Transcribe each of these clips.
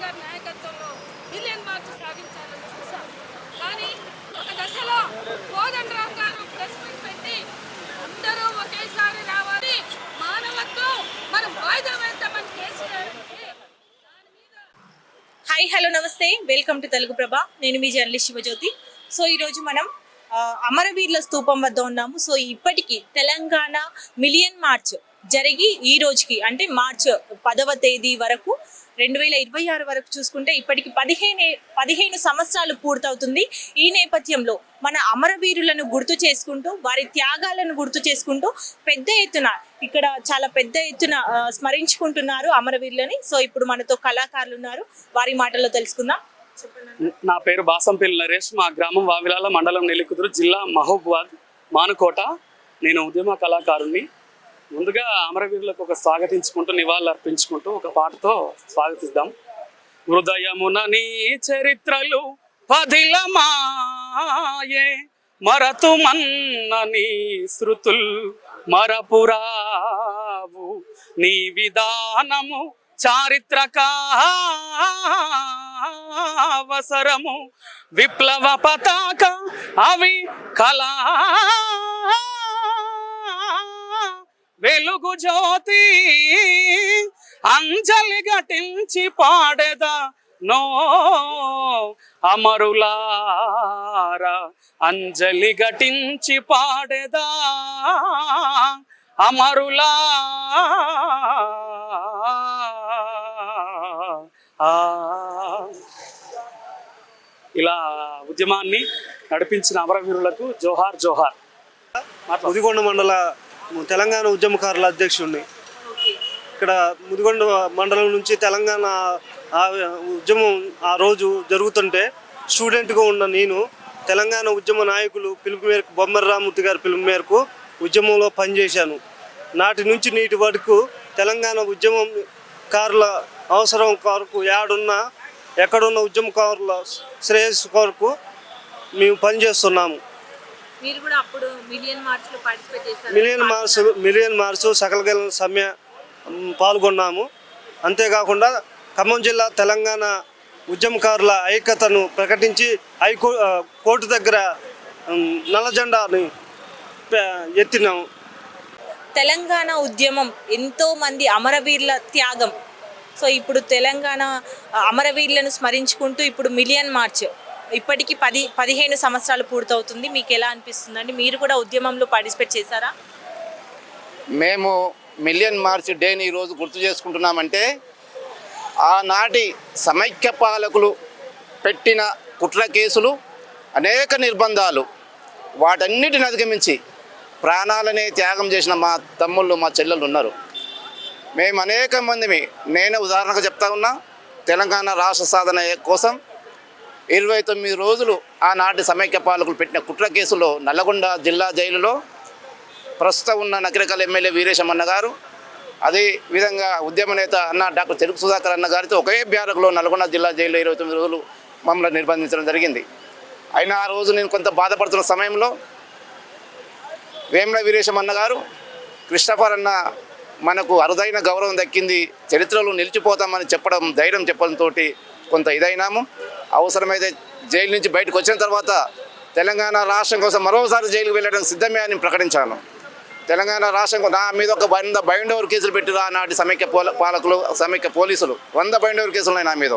జగన్ గారి నాయకత్వంలో million March సాగించాలని చూశాం. కానీ ఒక దశలో కోదండరాం గారు ప్రెస్ మీట్ పెట్టి అందరూ ఒకేసారి రావాలి, మానవత్వం మనం వాయిదా వేద్దామని కేసీఆర్ హాయ్ హలో నమస్తే, వెల్కమ్ టు తెలుగు ప్రభ. నేను మీ జర్నలిస్ట్ శివజ్యోతి. సో ఈరోజు మనం అమరవీరుల స్తూపం వద్ద ఉన్నాము. సో ఇప్పటికీ తెలంగాణ మిలియన్ మార్చ్ జరిగి ఈ రోజుకి అంటే మార్చ్ 10వ తేదీ వరకు 2026 వరకు చూసుకుంటే ఇప్పటికి 15 సంవత్సరాలు పూర్తవుతుంది. ఈ నేపథ్యంలో మన అమరవీరులను గుర్తు చేసుకుంటూ వారి త్యాగాలను గుర్తు చేసుకుంటూ పెద్ద ఎత్తున ఇక్కడ చాలా పెద్ద ఎత్తున స్మరించుకుంటున్నారు అమరవీరులని. సో ఇప్పుడు మనతో కళాకారులు ఉన్నారు, వారి మాటల్లో తెలుసుకుందాం. నా పేరు బాసంపల్లి నరేష్. మా గ్రామం వావిలాల, మండలం నెల్లికుదురు, జిల్లా మహబూబాద్, మానుకోట. నేను ఉద్యమ కళాకారుణ్ణి. ముందుగా అమరవీరులకు ఒక స్వాగతించుకుంటూ నివాళులు అర్పించుకుంటూ ఒక పాటతో స్వాగతిద్దాం. హృదయమున నీ చరిత్రలు పదిలమాయే, మరతుమన్న నీ శృతుల్ మరపురావు, నీ విధానము చారిత్రకావసరము, విప్లవ పతాక అవి కళా వెలుగు జ్యోతి, అంజలి ఘటించి పాడెదా నో అమరులారా, అంజలి ఘటించి పాడెదా అమరులా. ఇలా ఉద్యమాన్ని నడిపించిన అమరవీరులకు జోహార్ జోహార్. ముదిగొండ మండల తెలంగాణ ఉద్యమకారుల అధ్యక్షుడిని. ఇక్కడ ముదిగొండ మండలం నుంచి తెలంగాణ ఉద్యమం ఆ రోజు జరుగుతుంటే స్టూడెంట్గా ఉన్న నేను తెలంగాణ ఉద్యమ నాయకులు పిలుపు మేరకు, బొమ్మర రామూర్తి గారి పిలుపు మేరకు ఉద్యమంలో పనిచేశాను. నాటి నుంచి నీటి వరకు తెలంగాణ ఉద్యమకారుల అవసరం కొరకు ఎక్కడున్న ఉద్యమకారుల శ్రేయస్సు కొరకు మేము పనిచేస్తున్నాము. మీరు కూడా అప్పుడు మిలియన్ మార్చ్లో పార్టిసిపేట్ చేశారు. మిలియన్ మార్చ్ సకల సమ్మె పాల్గొన్నాము. అంతేకాకుండా ఖమ్మం జిల్లా తెలంగాణ ఉద్యమకారుల ఐక్యతను ప్రకటించి కోర్టు దగ్గర నల్ల జెండాని ఎత్తినాము. తెలంగాణ ఉద్యమం ఎంతో మంది అమరవీరుల త్యాగం. సో ఇప్పుడు తెలంగాణ అమరవీరులను స్మరించుకుంటూ ఇప్పుడు మిలియన్ మార్చ్ ఇప్పటికి 15 సంవత్సరాలు పూర్తవుతుంది. మీకు ఎలా అనిపిస్తుందండి? మీరు కూడా ఉద్యమంలో పార్టిసిపేట్ చేశారా? మేము మిలియన్ మార్చ్ డేని ఈరోజు గుర్తు చేసుకుంటున్నామంటే ఆనాటి సమైక్య పాలకులు పెట్టిన కుట్ర కేసులు, అనేక నిర్బంధాలు, వాటన్నిటిని అధిగమించి ప్రాణాలనే త్యాగం చేసిన మా తమ్ముళ్ళు, మా చెల్లెళ్ళు ఉన్నారు. మేము అనేక మందిమి, నేను ఉదాహరణగా చెప్తా ఉన్నా, తెలంగాణ రాష్ట్ర సాధన కోసం 29 రోజులు ఆనాటి సమైక్య పాలకులు పెట్టిన కుట్ర కేసులో నల్లగొండ జిల్లా జైలులో ప్రస్తుతం ఉన్న నకిరేకల్ ఎమ్మెల్యే వీరేశమన్న గారు, అదే విధంగా ఉద్యమ నేత అన్న డాక్టర్ చెరుకు సుధాకర్ అన్న గారితో ఒకే బ్యారక్లో నల్గొండ జిల్లా జైల్లో 29 రోజులు మమ్మల్ని నిర్బంధించడం జరిగింది. అయినా ఆ రోజు నేను కొంత బాధపడుతున్న సమయంలో వేముల వీరేశమన్న గారు, క్రిస్టఫర్ అన్న మనకు అరుదైన గౌరవం దక్కింది, చరిత్రలో నిలిచిపోతామని ధైర్యం చెప్పడంతో కొంత ఇదైనాము. అవసరమైతే జైలు నుంచి బయటకు వచ్చిన తర్వాత తెలంగాణ రాష్ట్రం కోసం మరోసారి జైలుకు వెళ్ళడం సిద్ధమే అని ప్రకటించాను. తెలంగాణ రాష్ట్రం నా మీద ఒక 100 బైండ్ ఓవర్ కేసులు పెట్టిరు ఆనాటి సమైక్య పాలకులు, సమైక్య పోలీసులు 100 బైండ్ ఓవర్ కేసులు ఉన్నాయి నా మీద.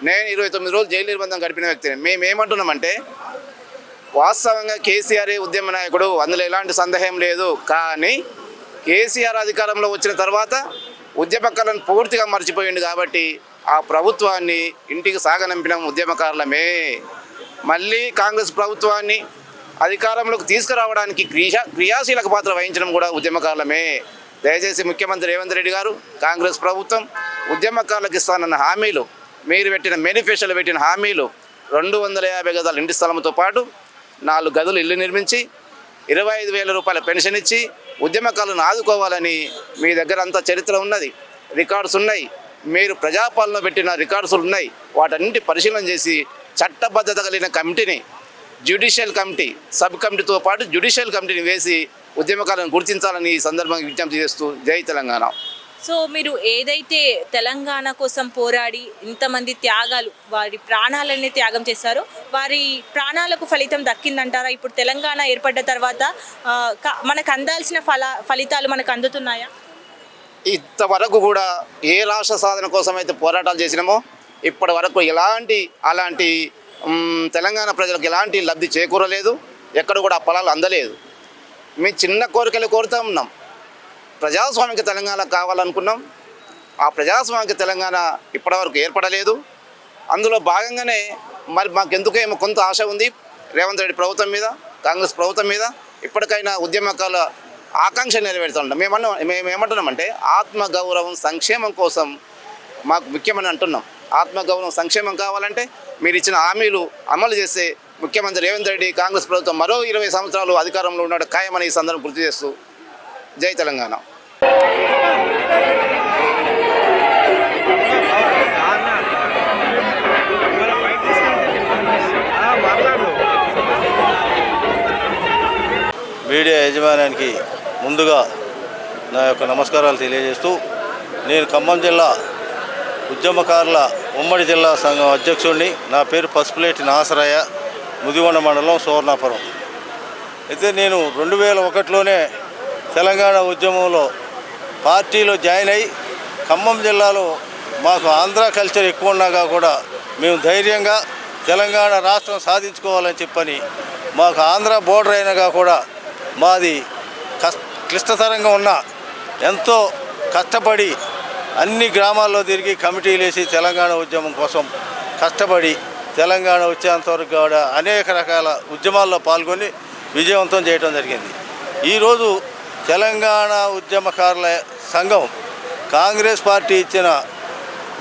నేను 29 రోజులు జైలు నిర్బంధం గడిపిన వ్యక్తిని. మేమేమంటున్నామంటే, వాస్తవంగా కేసీఆర్ ఉద్యమ నాయకుడు, అందులో ఎలాంటి సందేహం లేదు. కానీ కేసీఆర్ అధికారంలో వచ్చిన తర్వాత ఉద్యమకారులను పూర్తిగా మర్చిపోయింది కాబట్టి ఆ ప్రభుత్వాన్ని ఇంటికి సాగనంపిన ఉద్యమకారులమే. మళ్ళీ కాంగ్రెస్ ప్రభుత్వాన్ని అధికారంలోకి తీసుకురావడానికి క్రియాశీలక పాత్ర వహించడం కూడా ఉద్యమకారులమే. దయచేసి ముఖ్యమంత్రి రేవంత్ రెడ్డి గారు, కాంగ్రెస్ ప్రభుత్వం ఉద్యమకారులకు ఇస్తానన్న హామీలు, మీరు పెట్టిన మేనిఫెస్టోలో పెట్టిన హామీలు 250 గదాల ఇంటి స్థలంతో పాటు 4 గదులు ఇల్లు నిర్మించి 25,000 రూపాయల పెన్షన్ ఇచ్చి ఉద్యమకారులను ఆదుకోవాలని మీ దగ్గర అంతా చరిత్ర ఉన్నది, రికార్డ్స్ ఉన్నాయి. మీరు ప్రజాపాలన పెట్టిన రికార్డ్స్ ఉన్నాయి. వాటన్నింటి పరిశీలన చేసి చట్టబద్ధత కలిగిన కమిటీని, జ్యుడిషియల్ కమిటీ, సబ్ కమిటీతో పాటు జ్యుడిషియల్ కమిటీని వేసి ఉద్యమకారులను గుర్తించాలని ఈ సందర్భంగా విజ్ఞప్తి చేస్తూ జై తెలంగాణ. సో మీరు ఏదైతే తెలంగాణ కోసం పోరాడి ఇంతమంది త్యాగాలు వారి ప్రాణాలన్నీ త్యాగం చేశారో వారి ప్రాణాలకు ఫలితం దక్కిందంటారా? ఇప్పుడు తెలంగాణ ఏర్పడ్డ తర్వాత మనకు అందాల్సిన ఫలితాలు మనకు అందుతున్నాయా? ఇంతవరకు కూడా ఏ రాష్ట్ర సాధన కోసం అయితే పోరాటాలు చేసినామో ఇప్పటి వరకు అలాంటి తెలంగాణ ప్రజలకు ఎలాంటి లబ్ధి చేకూరలేదు. ఎక్కడ కూడా ఆ ఫలాలు అందలేదు. మేము చిన్న కోరికలు కోరుతూ ఉన్నాం. ప్రజాస్వామిక తెలంగాణ కావాలనుకున్నాం. ఆ ప్రజాస్వామిక తెలంగాణ ఇప్పటివరకు ఏర్పడలేదు. అందులో భాగంగానే మరి మాకెందుకేమో కొంత ఆశ ఉంది రేవంత్ రెడ్డి ప్రభుత్వం మీద, కాంగ్రెస్ ప్రభుత్వం మీద. ఇప్పటికైనా ఉద్యమకాల ఆకాంక్ష నెరవేరుతుంటాం. మేమేమంటున్నామంటే ఆత్మగౌరవం సంక్షేమం కోసం మాకు ముఖ్యమని అంటున్నాం. ఆత్మగౌరవం సంక్షేమం కావాలంటే మీరు ఇచ్చిన హామీలు అమలు చేస్తే ముఖ్యమంత్రి రేవంత్ రెడ్డి కాంగ్రెస్ ప్రభుత్వం మరో 20 సంవత్సరాలు అధికారంలో ఉన్నాడు ఖాయమని ఈ సందర్భం గుర్తు చేస్తూ జై తెలంగాణ. మీడియా యాజమాన్యానికి ముందుగా నా యొక్క నమస్కారాలు తెలియజేస్తూ, నేను ఖమ్మం జిల్లా ఉద్యమకారుల ఉమ్మడి జిల్లా సంఘం అధ్యక్షుడిని. నా పేరు పసుపులేటి నాసరయ్య, ముదిగొండ మండలం సువర్ణాపురం. అయితే నేను 2001లోనే తెలంగాణ ఉద్యమంలో పార్టీలో జాయిన్ అయ్యి ఖమ్మం జిల్లాలో మాకు ఆంధ్ర కల్చర్ ఎక్కువ ఉన్నాగా కూడా మేము ధైర్యంగా తెలంగాణ రాష్ట్రం సాధించుకోవాలని చెప్పని మాకు ఆంధ్ర బోర్డర్ అయినగా కూడా మాది క్లిష్టతరంగా ఉన్న ఎంతో కష్టపడి అన్ని గ్రామాల్లో తిరిగి కమిటీలు వేసి తెలంగాణ ఉద్యమం కోసం కష్టపడి తెలంగాణ వచ్చేంతవరకు కూడా అనేక రకాల ఉద్యమాల్లో పాల్గొని విజయవంతం చేయడం జరిగింది. ఈరోజు తెలంగాణ ఉద్యమకారుల సంఘం కాంగ్రెస్ పార్టీ ఇచ్చిన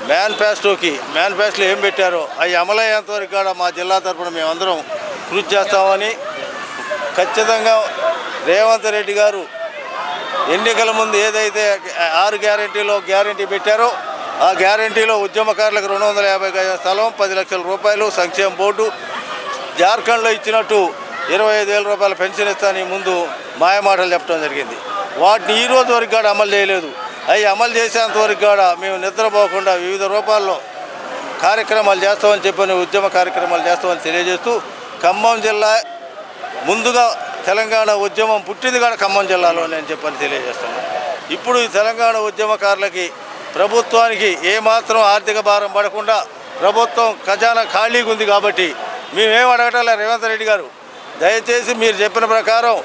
మేనిఫెస్టోలో ఏం పెట్టారో అవి అమలయ్యేంతవరకు కూడా మా జిల్లా తరఫున మేమందరం కృషి చేస్తామని, ఖచ్చితంగా రేవంత్ రెడ్డి గారు ఎన్నికల ముందు ఏదైతే 6 గ్యారెంటీలో గ్యారెంటీ పెట్టారో ఆ గ్యారెంటీలో ఉద్యమకారులకు 250 గజాల స్థలం, 10 లక్షల రూపాయలు సంక్షేమ బోర్డు, జార్ఖండ్లో ఇచ్చినట్టు 25,000 రూపాయల పెన్షన్ ఇస్తానని ముందు మాయమాటలు చెప్పడం జరిగింది. వాటిని ఈ రోజు వరకు కూడా అమలు చేయలేదు. అవి అమలు చేసేంతవరకు కూడా మేము నిద్రపోకుండా వివిధ రూపాల్లో కార్యక్రమాలు చేస్తామని చెప్పని ఉద్యమ కార్యక్రమాలు చేస్తామని తెలియజేస్తూ, ఖమ్మం జిల్లా ముందుగా తెలంగాణ ఉద్యమం పుట్టింది కూడా ఖమ్మం జిల్లాలో నేను చెప్పని తెలియజేస్తున్నాను. ఇప్పుడు ఈ తెలంగాణ ఉద్యమకారులకి ప్రభుత్వానికి ఏమాత్రం ఆర్థిక భారం పడకుండా ప్రభుత్వం ఖజానా ఖాళీగా ఉంది కాబట్టి మేమేం అడగటంలే. రేవంత్ రెడ్డి గారు దయచేసి మీరు చెప్పిన ప్రకారం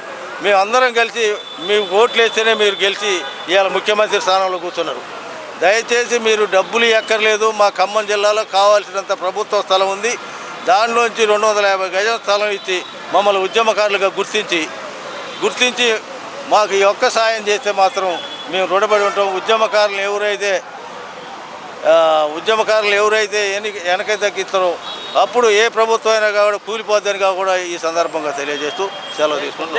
మేము అందరం కలిసి మీకు ఓట్లు వేస్తేనే మీరు గెలిచి ఇవాళ ముఖ్యమంత్రి స్థానంలో కూర్చున్నారు. దయచేసి మీరు డబ్బులు ఎక్కర్లేదు. మా ఖమ్మం జిల్లాలో కావాల్సినంత ప్రభుత్వ స్థలం ఉంది. దానిలోంచి 250 గజం స్థలం ఇచ్చి మమ్మల్ని ఉద్యమకారులుగా గుర్తించి మాకు ఈ ఒక్క సాయం చేస్తే మాత్రం మేము రుణపడి ఉంటాం. ఉద్యమకారులు ఎవరైతే వెనక తగ్గిస్తారో అప్పుడు ఏ ప్రభుత్వం అయినా కూడా కూలిపోద్దని కూడా ఈ సందర్భంగా తెలియజేస్తూ సెలవు తీసుకుంటాం.